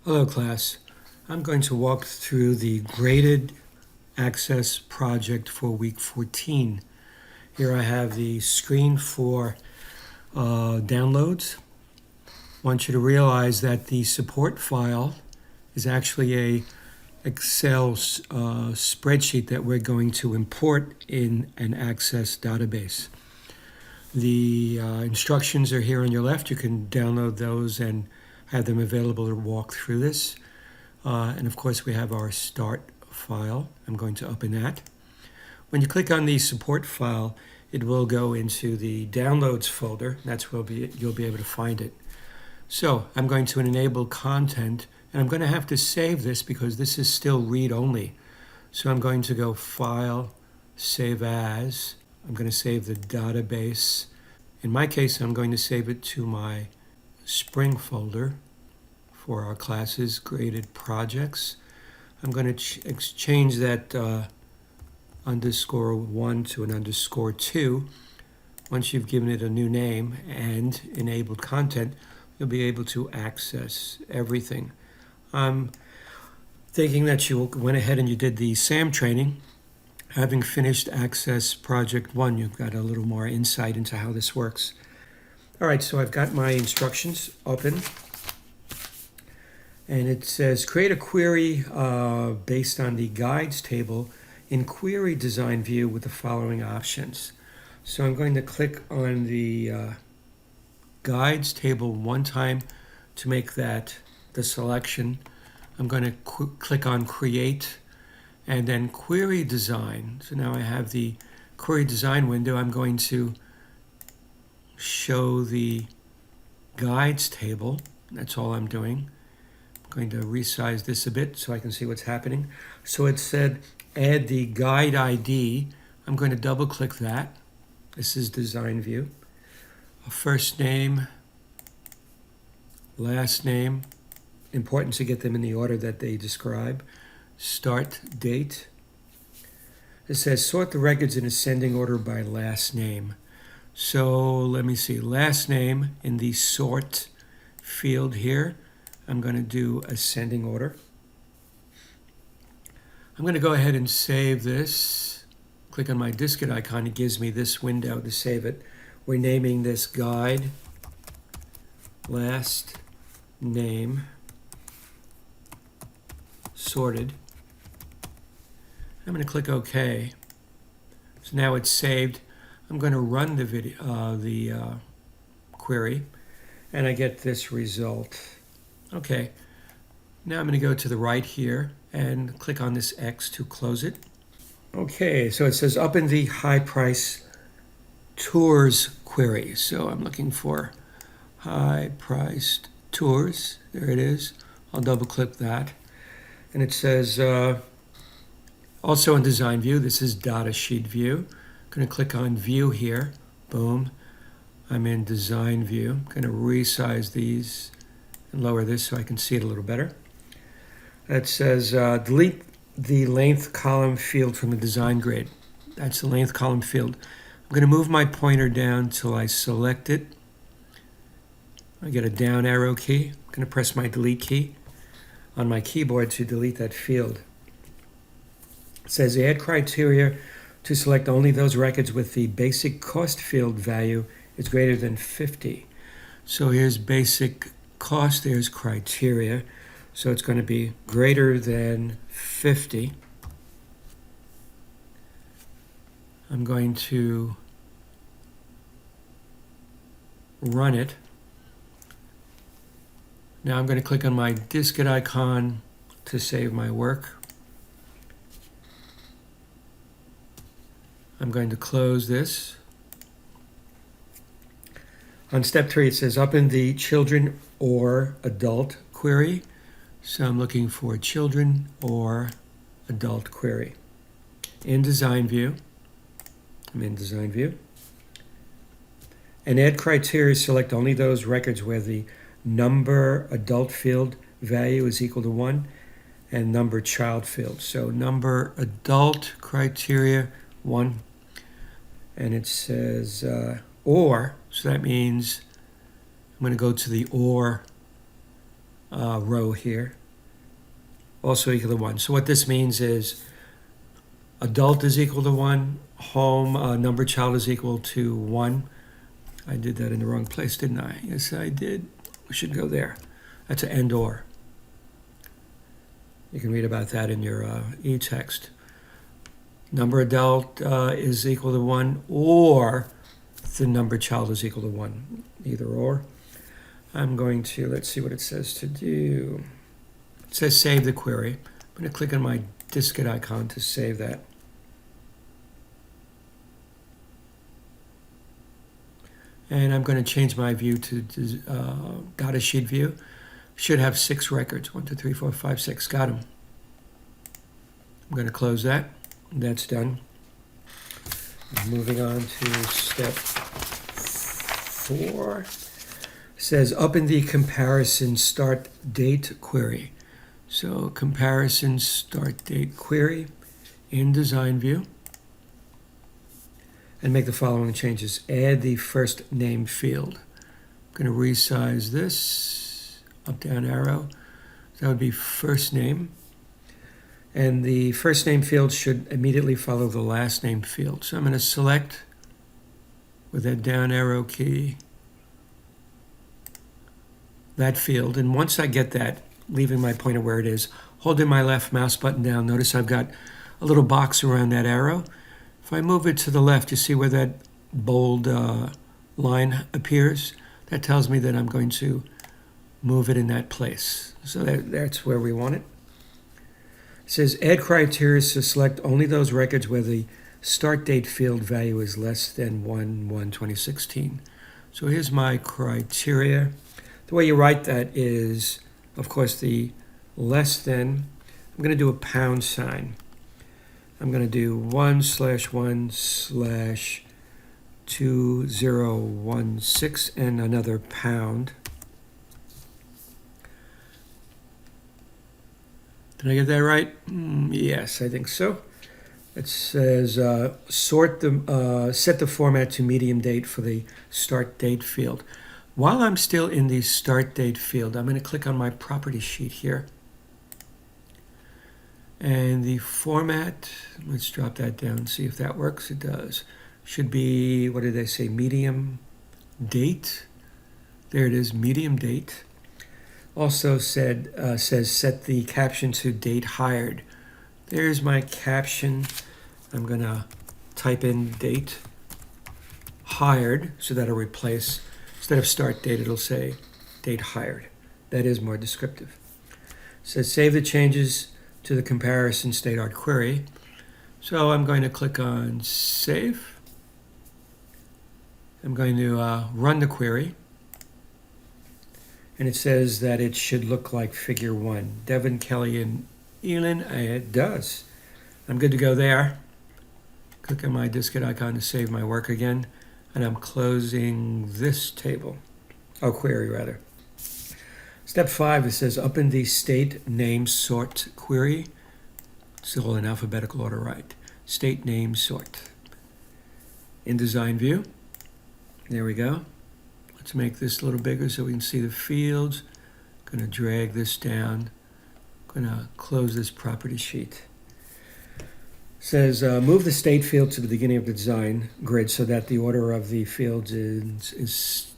Hello class. I'm going to walk through the graded access project for week 14. Here I have the screen for downloads. I want you to realize that the support file is actually a Excel spreadsheet that we're going to import in an Access database. The instructions are here on your left. You can download those and have them available to walk through this. And of course, we have our start file. I'm going to open that. When you click on the support file, it will go into the downloads folder. That's where you'll be able to find it. So I'm going to enable content, and I'm going to have to save this because this is still read-only. So I'm going to go File, Save As. I'm going to save the database. In my case, I'm going to save it to my Spring folder for our classes, graded projects. I'm going to change that _1 to an _2. Once you've given it a new name and enabled content, you'll be able to access everything. I'm thinking that you went ahead and you did the SAM training. Having finished Access Project 1, you've got a little more insight into how this works. All right, so I've got my instructions open. And it says, create a query based on the guides table in query design view with the following options. So I'm going to click on the guides table one time to make that the selection. I'm going to click on create and then query design. So now I have the query design window. I'm going to show the guides table. That's all I'm doing. I'm going to resize this a bit so I can see what's happening. So it said add the guide ID. I'm going to double click that. This is design view. A first name, last name, important to get them in the order that they describe. Start date. It says sort the records in ascending order by last name. So let me see, last name in the sort field here. I'm going to do ascending order. I'm going to go ahead and save this. Click on my diskette icon. It gives me this window to save it. We're naming this guide last name sorted. I'm going to click OK. So now it's saved. I'm going to run the video, query, and I get this result. Okay, now I'm going to go to the right here and click on this X to close it. Okay, so it says up in the high price tours query. So I'm looking for high priced tours. There it is. I'll double click that. And it says also in design view, this is data sheet view. I'm going to click on view here. Boom. I'm in design view. I'm going to resize these and lower this so I can see it a little better. It says delete the length column field from the design grid. That's the length column field. I'm going to move my pointer down till I select it. I get a down arrow key. I'm going to press my delete key on my keyboard to delete that field. It says add criteria to select only those records with the basic cost field value is greater than 50. So here's basic cost, there's criteria. So it's going to be greater than 50. I'm going to run it. Now I'm going to click on my diskette icon to save my work. I'm going to close this. On step 3, it says up in the children or adult query. So I'm looking for children or adult query. In design view, I'm in design view. And add criteria, select only those records where the number adult field value is equal to 1 and number child field. So number adult criteria 1. And it says or, so that means I'm going to go to the or row here. also equal to 1. So what this means is adult is equal to 1, home number child is equal to 1. I did that in the wrong place, didn't I? Yes, I did. We should go there. That's an and or. You can read about that in your e-text. Number adult is equal to 1, or the number child is equal to 1. Either or. I'm going to, let's see what it says to do. It says save the query. I'm going to click on my diskette icon to save that. And I'm going to change my view to data sheet view. Should have 6 records. 1, 2, 3, 4, 5, 6. Got them. I'm going to close that. That's done. Moving on to step 4. It says up in the comparison start date query. So comparison start date query in design view. And make the following changes. Add the first name field. I'm going to resize this. Up, down arrow. That would be first name. And the first name field should immediately follow the last name field. So I'm going to select with that down arrow key that field. And once I get that, leaving my pointer where it is, holding my left mouse button down, notice I've got a little box around that arrow. If I move it to the left, you see where that bold line appears? That tells me that I'm going to move it in that place. So that's where we want it. It says add criteria to select only those records where the start date field value is less than 1/1/2016. So here's my criteria. The way you write that is, of course, the less than. I'm going to do a pound sign. I'm going to do 1/1/2016 and another pound. Did I get that right? Yes, I think so. It says set the format to medium date for the start date field. While I'm still in the start date field, I'm going to click on my property sheet here. And the format, let's drop that down, see if that works. It does. Should be, what did they say, medium date. There it is, medium date. Also says set the caption to date hired. There's my caption. I'm going to type in date hired, so that'll replace, instead of start date, it'll say date hired. That is more descriptive. It says save the changes to the comparison state art query. So I'm going to click on save. I'm going to run the query. And it says that it should look like figure 1. Devin, Kelly, and Elin, it does. I'm good to go there. Click on my diskette icon to save my work again. And I'm closing this table. Oh, query rather. Step 5, it says up in the state name sort query. Still in alphabetical order, right? State name sort. In design view. There we go. Let's make this a little bigger so we can see the fields. Going to drag this down. Going to close this property sheet. It says move the state field to the beginning of the design grid so that the order of the fields is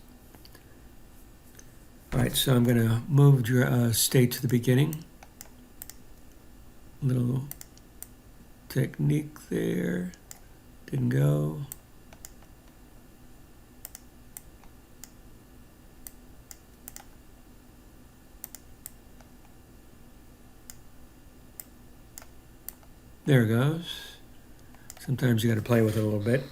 all right, so I'm going to move state to the beginning. Little technique there. Didn't go. There it goes. Sometimes you got to play with it a little bit.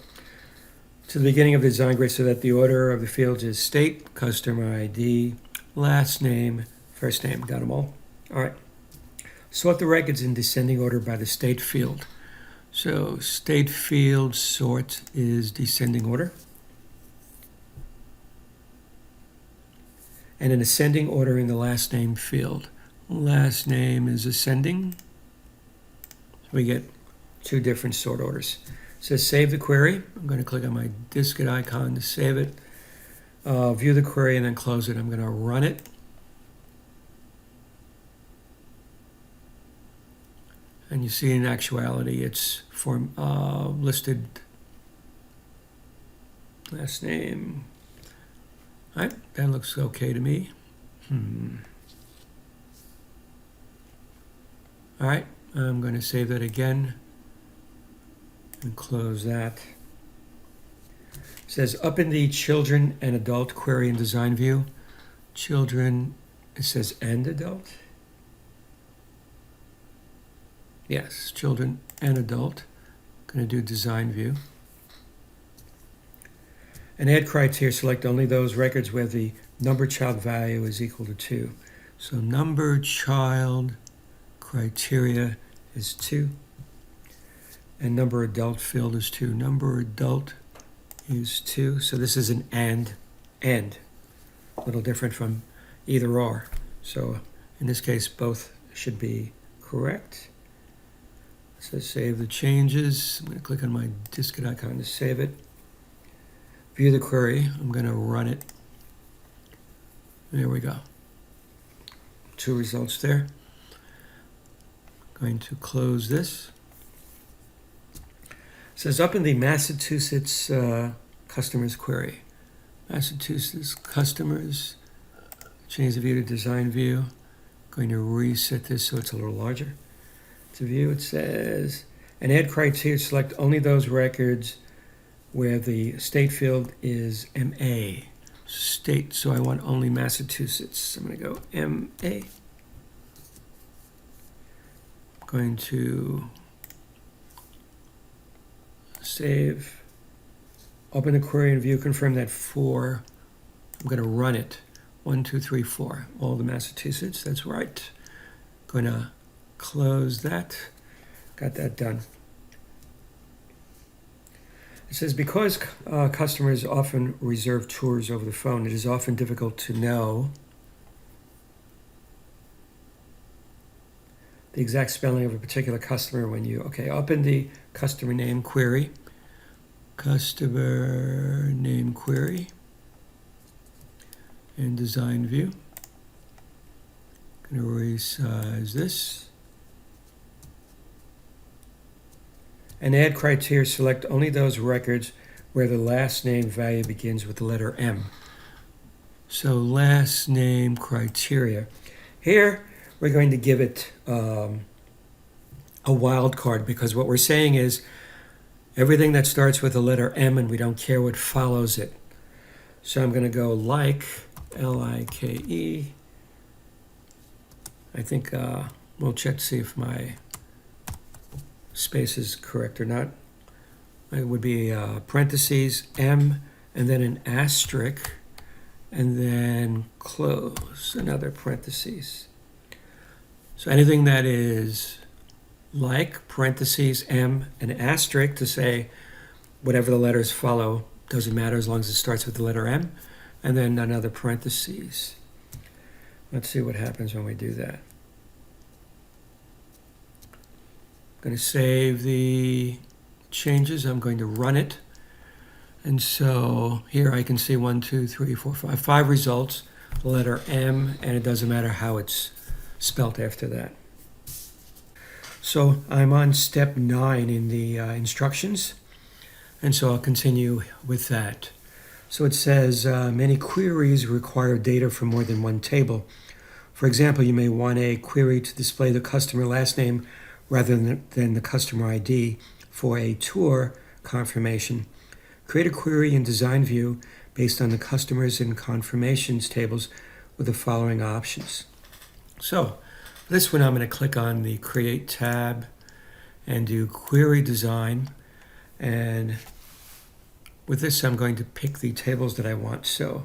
To the beginning of the design grid so that the order of the fields is state, customer ID, last name, first name. Got them all? All right. Sort the records in descending order by the state field. So state field sort is descending order. And an ascending order in the last name field. Last name is ascending. We get 2 different sort orders. It says save the query. I'm going to click on my diskette icon to save it. View the query and then close it. I'm going to run it. And you see in actuality it's listed last name. All right, that looks okay to me. All right, I'm going to save that again and close that. It says up in the children and adult query in design view, children, it says and adult. Yes, children and adult. Going to do design view. And add criteria, select only those records where the number child value is equal to 2. So number child criteria is 2. And number adult field is 2. Number adult is 2. So this is an and. A little different from either or. So in this case, both should be correct. So save the changes. I'm going to click on my diskette icon to save it. View the query. I'm going to run it. There we go. 2 results there. Going to close this. It says up in the Massachusetts customers query. Massachusetts customers. Change the view to design view. Going to reset this so it's a little larger. To view, it says, and add criteria, select only those records where the state field is MA. State, so I want only Massachusetts. I'm going to go MA. I'm going to save, open the query and view, confirm that 4. I'm going to run it. 1, 2, 3, 4. All the Massachusetts, that's right. Going to close that. Got that done. It says, because customers often reserve tours over the phone, it is often difficult to know the exact spelling of a particular customer when you, up in the customer name query, in design view. Going to resize this. And add criteria, select only those records where the last name value begins with the letter M. So last name criteria. Here, we're going to give it a wildcard, because what we're saying is everything that starts with the letter M and we don't care what follows it. So I'm going to go like, L-I-K-E. I think we'll check to see if my space is correct or not. It would be parentheses, M, and then an asterisk, and then close, another parentheses. So anything that is like, parentheses, M, an asterisk to say whatever the letters follow, doesn't matter as long as it starts with the letter M, and then another parentheses. Let's see what happens when we do that. I'm going to save the changes. I'm going to run it. And so here I can see 1, 2, 3, 4, 5, 5 results, letter M, and it doesn't matter how it's spelt after that. So I'm on step 9 in the instructions, and so I'll continue with that. So it says many queries require data from more than one table. For example, you may want a query to display the customer last name rather than the customer ID for a tour confirmation. Create a query in design view based on the customers and confirmations tables with the following options. So this one, I'm going to click on the Create tab and do Query Design. And with this, I'm going to pick the tables that I want. So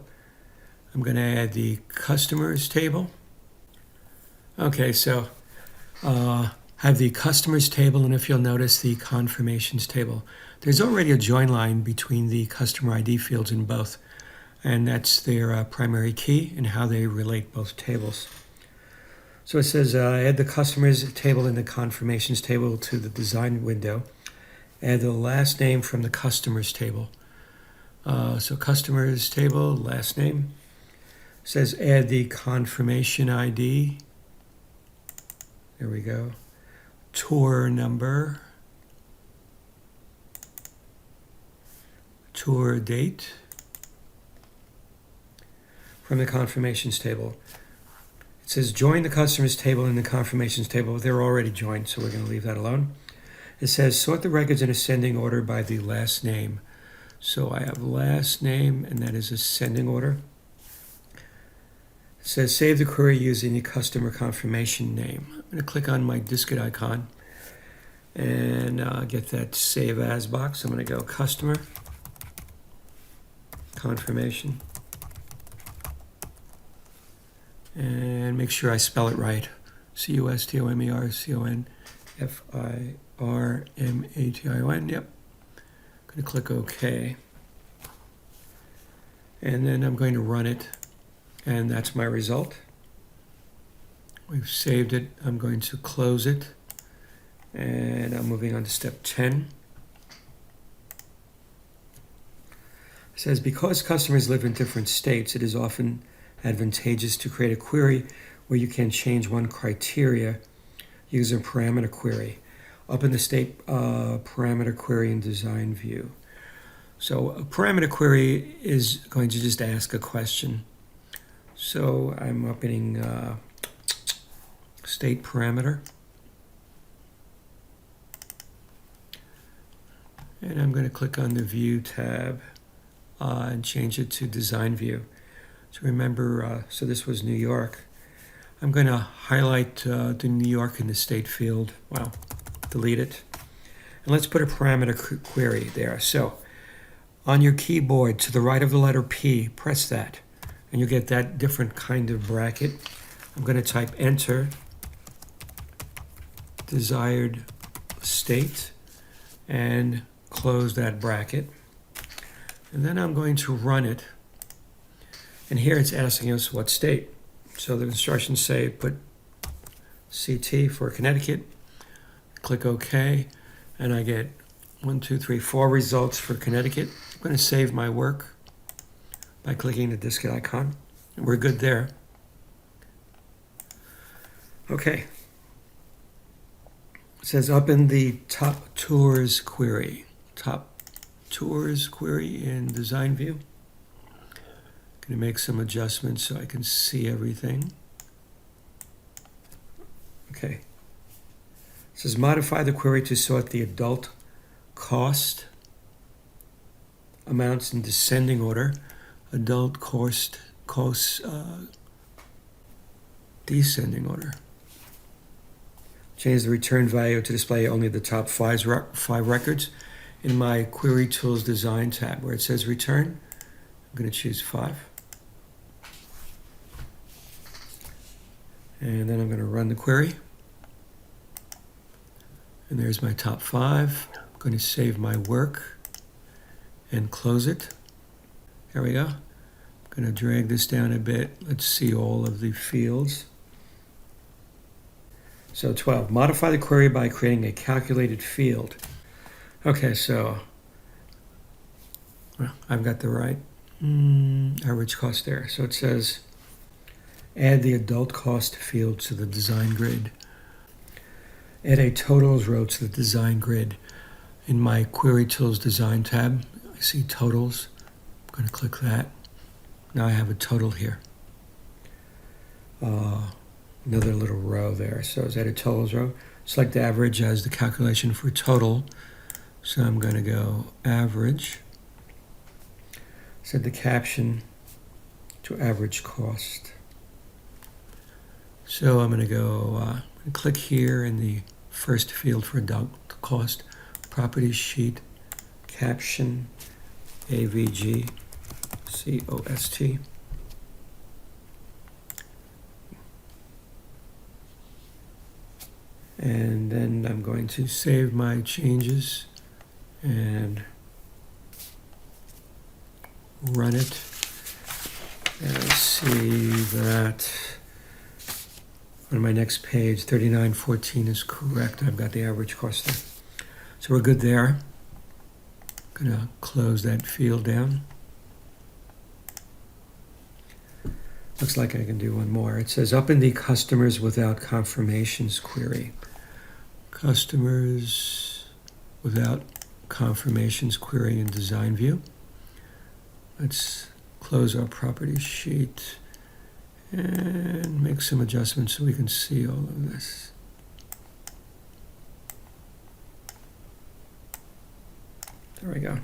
I'm going to add the Customers table. Okay, so have the Customers table, and if you'll notice, the Confirmations table. There's already a join line between the customer ID fields in both, and that's their primary key and how they relate both tables. So it says add the Customers table and the Confirmations table to the design window. Add the last name from the Customers table. So Customers table, last name. It says add the Confirmation ID. There we go. tour number, tour date from the confirmations table. It says join the customers table in the confirmations table. They're already joined, so we're going to leave that alone. It says sort the records in ascending order by the last name. So I have last name, and that is ascending order. It says save the query using the customer confirmation name. I'm going to click on my diskette icon and get that save as box. I'm going to go customer confirmation and make sure I spell it right. customerconfirmation. Yep. I'm going to click OK. And then I'm going to run it. And that's my result. We've saved it. I'm going to close it. And I'm moving on to step 10. It says, because customers live in different states, it is often advantageous to create a query where you can change one criteria using a parameter query up in the state parameter query in design view. So a parameter query is going to just ask a question. So I'm opening state parameter. And I'm going to click on the View tab and change it to Design View. So remember, so this was New York. I'm going to highlight the New York in the state field. Well, delete it. And let's put a parameter query there. So on your keyboard to the right of the letter P, press that. And you get that different kind of bracket. I'm going to type enter desired state and close that bracket. And then I'm going to run it. And here it's asking us what state. So the instructions say put CT for Connecticut. Click OK. And I get 1, 2, 3, 4 results for Connecticut. I'm going to save my work by clicking the diskette icon. And we're good there. Okay. It says up in the top tours query. Top tours query in design view. Going to make some adjustments so I can see everything. Okay. It says modify the query to sort the adult cost amounts in descending order. Adult cost descending order. Change the return value to display only the top 5 records. In my Query Tools Design tab where it says return, I'm going to choose 5. And then I'm going to run the query. And there's my top 5. I'm going to save my work and close it. There we go. I'm going to drag this down a bit. Let's see all of the fields. So 12, modify the query by creating a calculated field. Okay, so I've got the right average cost there. So it says add the adult cost field to the design grid. Add a totals row to the design grid. In my Query Tools Design tab, I see totals. I'm going to click that. Now I have a total here. Another little row there. So is that a totals row? Select average as the calculation for total. So I'm going to go average. Set the caption to average cost. So I'm going to go click here in the first field for adult cost, properties sheet, caption, AVG, COST. And then I'm going to save my changes and run it. And I see that on my next page, 3914 is correct. I've got the average cost there. So we're good there. I'm going to close that field down. Looks like I can do one more. It says up in the customers without confirmations query. Customers without confirmations query in design view. Let's close our property sheet and make some adjustments so we can see all of this. There we go.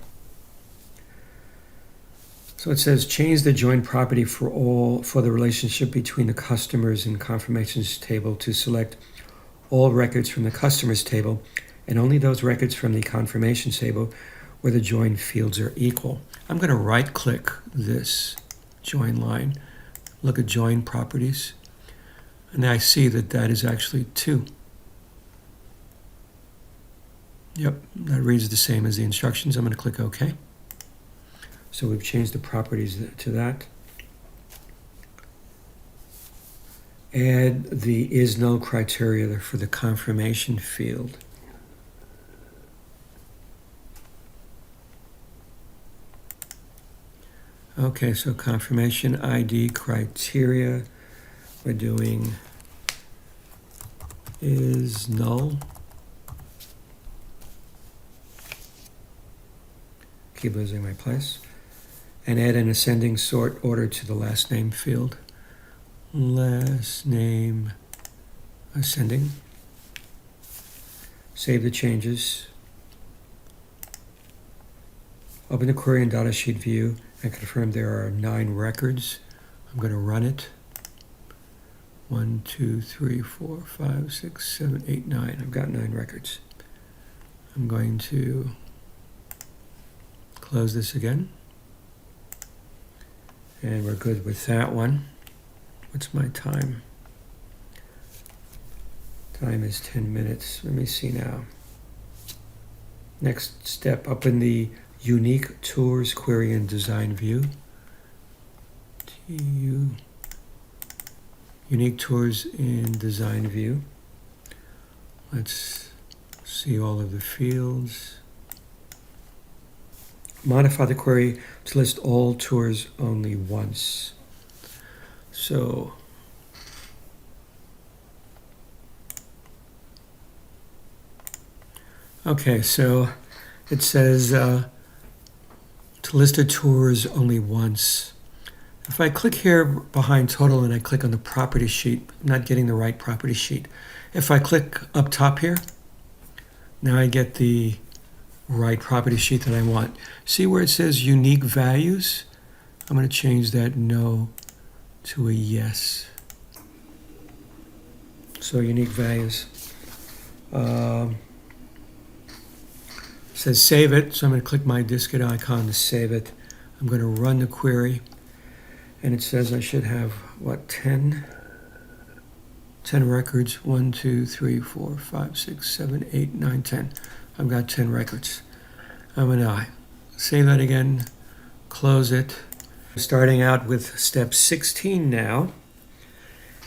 So it says change the join property for the relationship between the customers and confirmations table to select all records from the customers table and only those records from the confirmation table where the join fields are equal. I'm going to right click this join line, look at join properties, and I see that that is actually 2. Yep, that reads the same as the instructions. I'm going to click OK. So we've changed the properties to that. Add the is null criteria for the confirmation field. Okay, so confirmation ID criteria, we're doing is null. Keep losing my place. And add an ascending sort order to the last name field. Last name ascending. Save the changes. Open the query in datasheet view and confirm there are 9 records. I'm going to run it. 1, 2, 3, 4, 5, 6, 7, 8, 9. I've got 9 records. I'm going to close this again. And we're good with that one. What's my time? Time is 10 minutes. Let me see now. Next step, up in the unique tours query in design view. Unique tours in design view. Let's see all of the fields. Modify the query to list all tours only once. So okay, so it says to list the tours only once. If I click here behind total and I click on the property sheet, I'm not getting the right property sheet. If I click up top here, now I get the right property sheet that I want. See where it says unique values? I'm going to change that no to a yes. So unique values. It says save it, so I'm going to click my diskette icon to save it. I'm going to run the query, and it says I should have, what, 10 records. 1, 2, 3, 4, 5, 6, 7, 8, 9, 10. I've got 10 records. I'm going to save that again, close it. Starting out with step 16 now,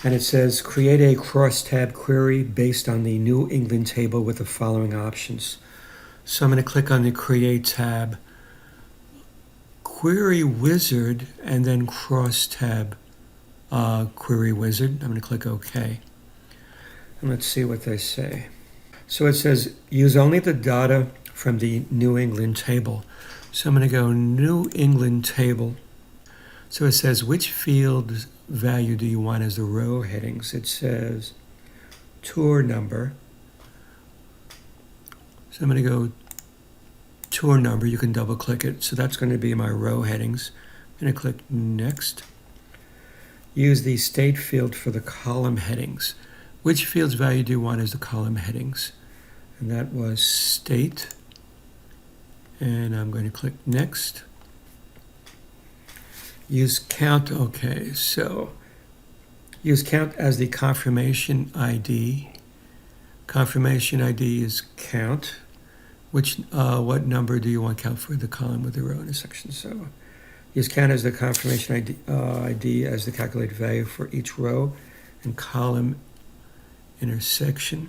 and it says create a crosstab query based on the New England table with the following options. So I'm going to click on the Create tab, Query Wizard, and then Crosstab Query Wizard. I'm going to click OK. And let's see what they say. So it says use only the data from the New England table. So I'm going to go New England table. So it says which field value do you want as the row headings? It says tour number. So I'm going to go tour number. You can double click it. So that's going to be my row headings. I'm going to click next. Use the state field for the column headings. Which field's value do you want as the column headings? And that was state. And I'm going to click next. Use count. Okay, so use count as the confirmation ID. Confirmation ID is count. What number do you want count for the column with the row intersection? So use count as the confirmation ID as the calculated value for each row and column intersection,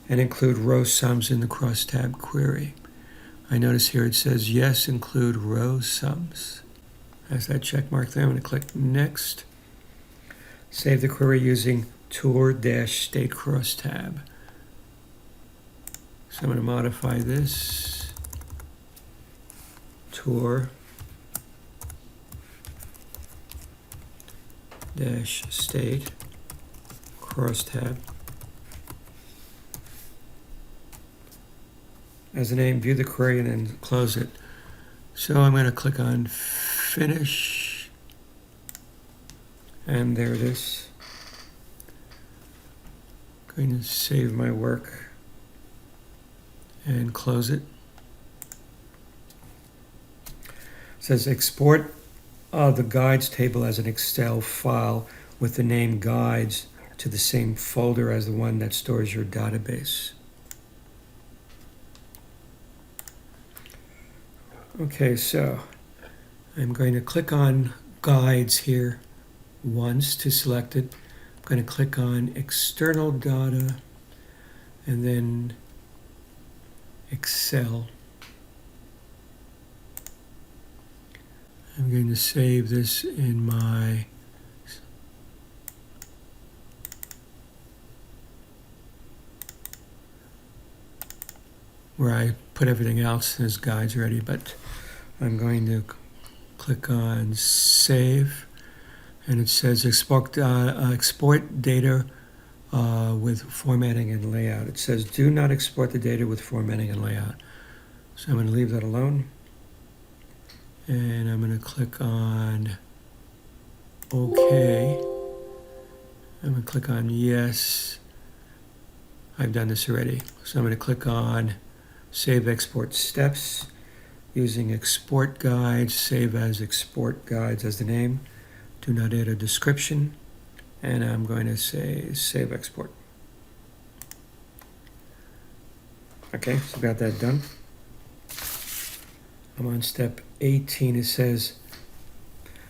and include row sums in the crosstab query. I notice here it says yes, include row sums. Has that check mark there. I'm going to click next. Save the query using tour-state crosstab. So I'm going to modify this tour dash state crosstab as a name, view the query, and then close it. So I'm going to click on finish, and there it is. I'm going to save my work and close it. It says export the guides table as an Excel file with the name guides to the same folder as the one that stores your database. Okay, so I'm going to click on guides here once to select it. I'm going to click on external data and then Excel. I'm going to save this in my where I put everything else as guides ready, but I'm going to click on save, and it says export data with formatting and layout. It says do not export the data with formatting and layout. So I'm going to leave that alone. And I'm going to click on OK. I'm going to click on yes. I've done this already. So I'm going to click on Save Export Steps using Export Guides, save as Export Guides as the name. Do not add a description. And I'm going to say Save Export. Okay, so got that done. I'm on step 18. It says,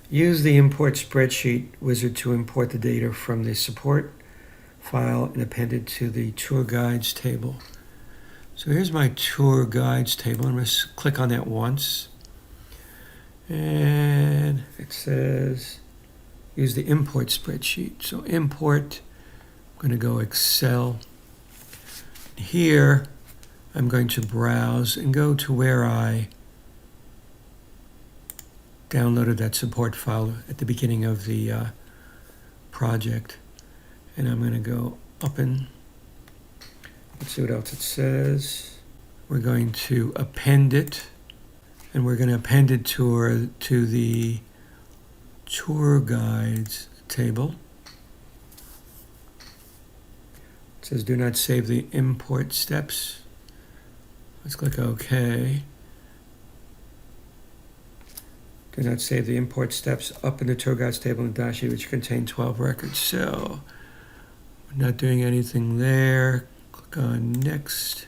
use the import spreadsheet wizard to import the data from the support file and append it to the tour guides table. So here's my tour guides table. I'm going to click on that once. And it says, use the import spreadsheet. So import, I'm going to go Excel. Here, I'm going to browse and go to where I downloaded that support file at the beginning of the project. And I'm going to go up and let's see what else it says. We're going to append it, and we're going to append it to the tour guides table. It says do not save the import steps. Let's click OK. Do not save the import steps up in the tour guides table in the dash sheet, which contain 12 records. So we're not doing anything there. Click on next.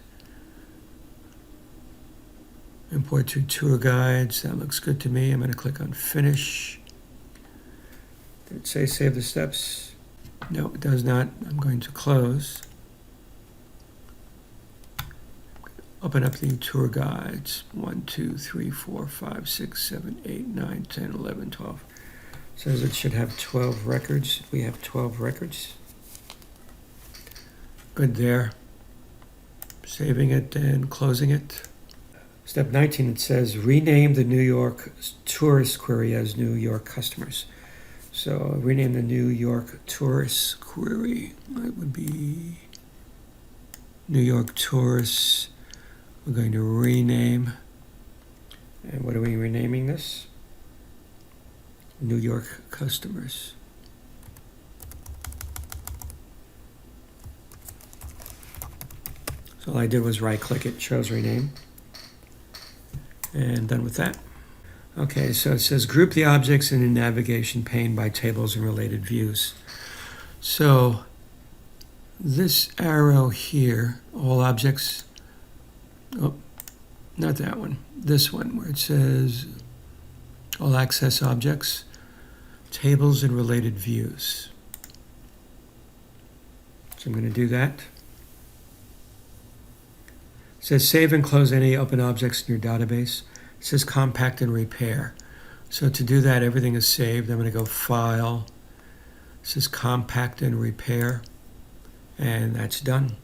Import to tour guides. That looks good to me. I'm going to click on finish. Did it say save the steps? No, it does not. I'm going to close. Open up the tour guides. 1, 2, 3, 4, 5, 6, 7, 8, 9, 10, 11, 12. It says it should have 12 records. We have 12 records. Good there. Saving it and closing it. Step 19, it says rename the New York tourist query as New York customers. So rename the New York tourist query. It would be New York tourists. We're going to rename. And what are we renaming this? New York customers. So all I did was right click it, shows rename. And done with that. Okay, so it says group the objects in the navigation pane by tables and related views. So this arrow here, all objects, oh, not that one, this one where it says all access objects, tables and related views. So I'm going to do that. It says save and close any open objects in your database. It says compact and repair. So to do that, everything is saved. I'm going to go File. It says compact and repair. And that's done.